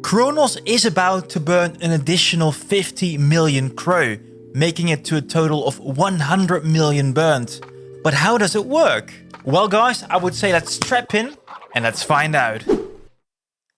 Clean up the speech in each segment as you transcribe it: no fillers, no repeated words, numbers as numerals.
Cronos is about to burn an additional 50 million CRO, making it to a total of 100 million burned. But how does it work? Well guys, I would say let's strap in and let's find out.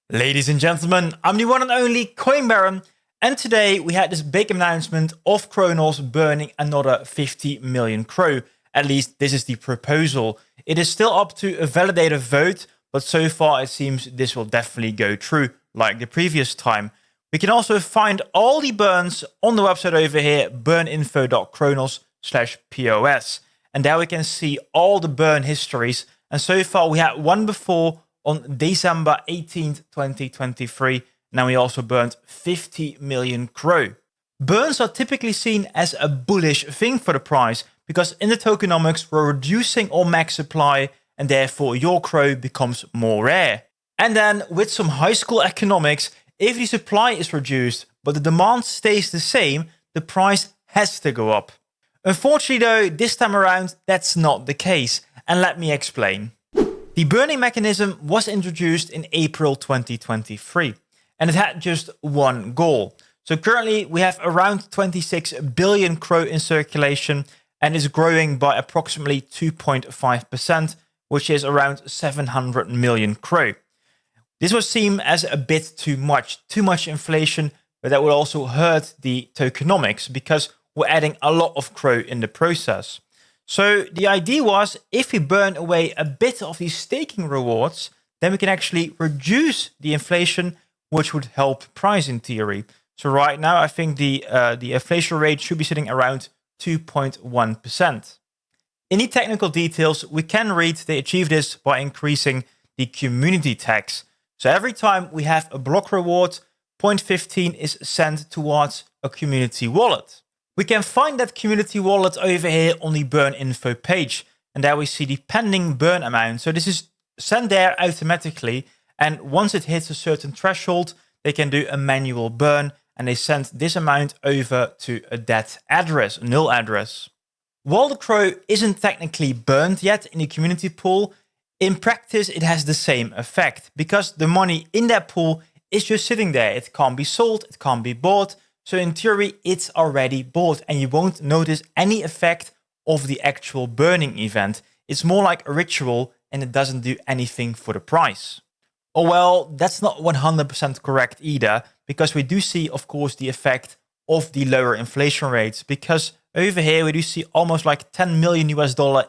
Ladies and gentlemen, I'm the one and only Coin Baron, and today we had this big announcement of Cronos burning another 50 million CRO. At least this is the proposal. It is still up to a validator vote, but so far it seems this will definitely go through, like the previous time. We can also find all the burns on the website over here, burninfo.cronos/POS. And there we can see all the burn histories. And so far we had one before on December 18th, 2023. Now we also burned 50 million CRO. Burns are typically seen as a bullish thing for the price, because in the tokenomics we're reducing our max supply and therefore your CRO becomes more rare. And then with some high school economics, if the supply is reduced but the demand stays the same, the price has to go up. Unfortunately though, this time around that's not the case, and let me explain. The burning mechanism was introduced in April 2023 and it had just one goal. So currently we have around 26 billion CRO in circulation and is growing by approximately 2.5%, which is around 700 million CRO. This was seen as a bit too much inflation, but that would also hurt the tokenomics because we're adding a lot of CRO in the process. So the idea was, if we burn away a bit of these staking rewards, then we can actually reduce the inflation, which would help price in theory. So right now, I think the inflation rate should be sitting around 2.1%. In the technical details, we can read they achieve this by increasing the community tax. So every time we have a block reward, 0.15 is sent towards a community wallet. We can find that community wallet over here on the burn info page. And there we see the pending burn amount. So this is sent there automatically. And once it hits a certain threshold, they can do a manual burn. And they send this amount over to a dead address, a null address. While the CRO isn't technically burned yet in the community pool, in practice, it has the same effect because the money in that pool is just sitting there. It can't be sold, it can't be bought. So in theory, it's already bought and you won't notice any effect of the actual burning event. It's more like a ritual and it doesn't do anything for the price. Oh well, that's not 100% correct either, because we do see, of course, the effect of the lower inflation rates, because over here we do see almost like $10 million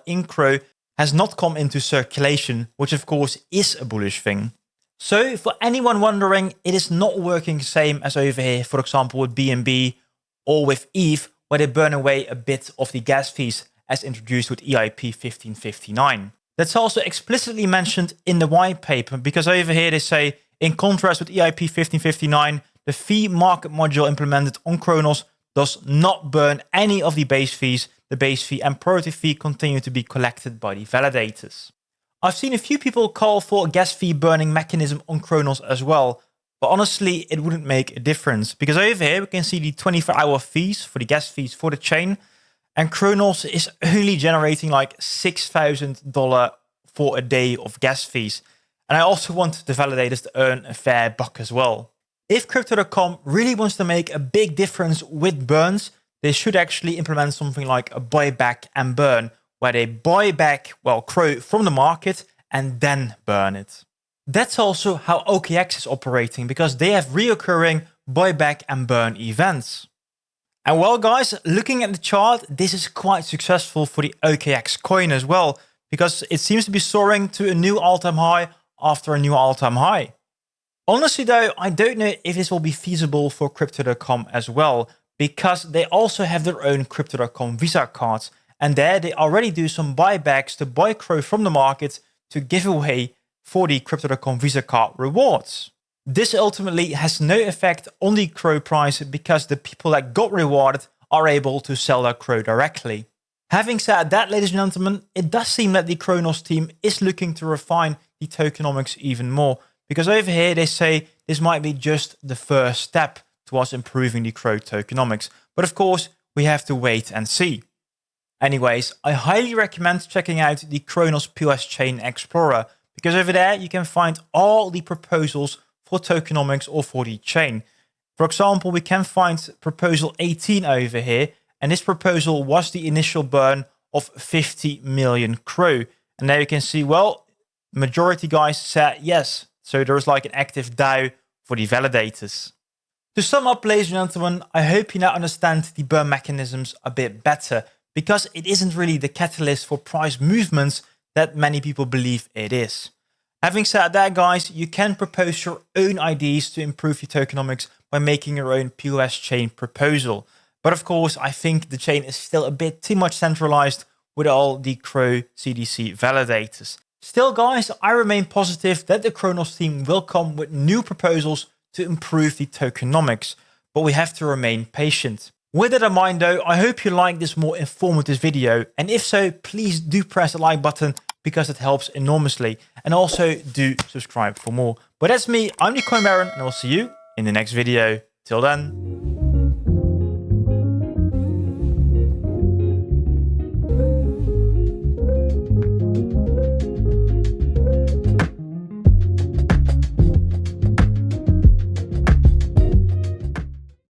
in CRO has not come into circulation, which of course is a bullish thing. So for anyone wondering, it is not working the same as over here, for example, with BNB or with ETH, where they burn away a bit of the gas fees as introduced with EIP 1559. That's also explicitly mentioned in the white paper, because over here they say, in contrast with EIP 1559, the fee market module implemented on Cronos does not burn any of the base fees. The base fee and priority fee continue to be collected by the validators. I've seen a few people call for a gas fee burning mechanism on Cronos as well, but honestly it wouldn't make a difference, because over here we can see the 24-hour fees for the gas fees for the chain, and Cronos is only generating like $6,000 for a day of gas fees. And I also want the validators to earn a fair buck as well. If Crypto.com really wants to make a big difference with burns, they should actually implement something like a buyback and burn, where they buy back, well, CRO from the market and then burn it. That's also how OKX is operating, because they have reoccurring buyback and burn events. And well guys, looking at the chart, this is quite successful for the OKX coin as well, because it seems to be soaring to a new all-time high after a new all-time high. Honestly though, I don't know if this will be feasible for Crypto.com as well, because they also have their own Crypto.com Visa cards, and there they already do some buybacks to buy CRO from the market to give away for the Crypto.com Visa card rewards. This ultimately has no effect on the CRO price, because the people that got rewarded are able to sell their CRO directly. Having said that, ladies and gentlemen, it does seem that the Cronos team is looking to refine the tokenomics even more, because over here they say this might be just the first step towards improving the CRO tokenomics. But of course, we have to wait and see. Anyways, I highly recommend checking out the Cronos POS Chain Explorer, because over there you can find all the proposals for tokenomics or for the chain. For example, we can find proposal 18 over here, and this proposal was the initial burn of 50 million CRO. And there you can see, well, majority guys said yes. So there's like an active DAO for the validators. To sum up, ladies and gentlemen, I hope you now understand the burn mechanisms a bit better, because it isn't really the catalyst for price movements that many people believe it is. Having said that, guys, you can propose your own ideas to improve your tokenomics by making your own POS chain proposal. But of course, I think the chain is still a bit too much centralized with all the CRO CDC validators. Still, guys, I remain positive that the Cronos team will come with new proposals to improve the tokenomics, but we have to remain patient. With that in mind though, I hope you like this more informative video, and if so, please do press the like button because it helps enormously, and also do subscribe for more. But that's me, I'm the Coin Baron, and I'll see you in the next video. Till then.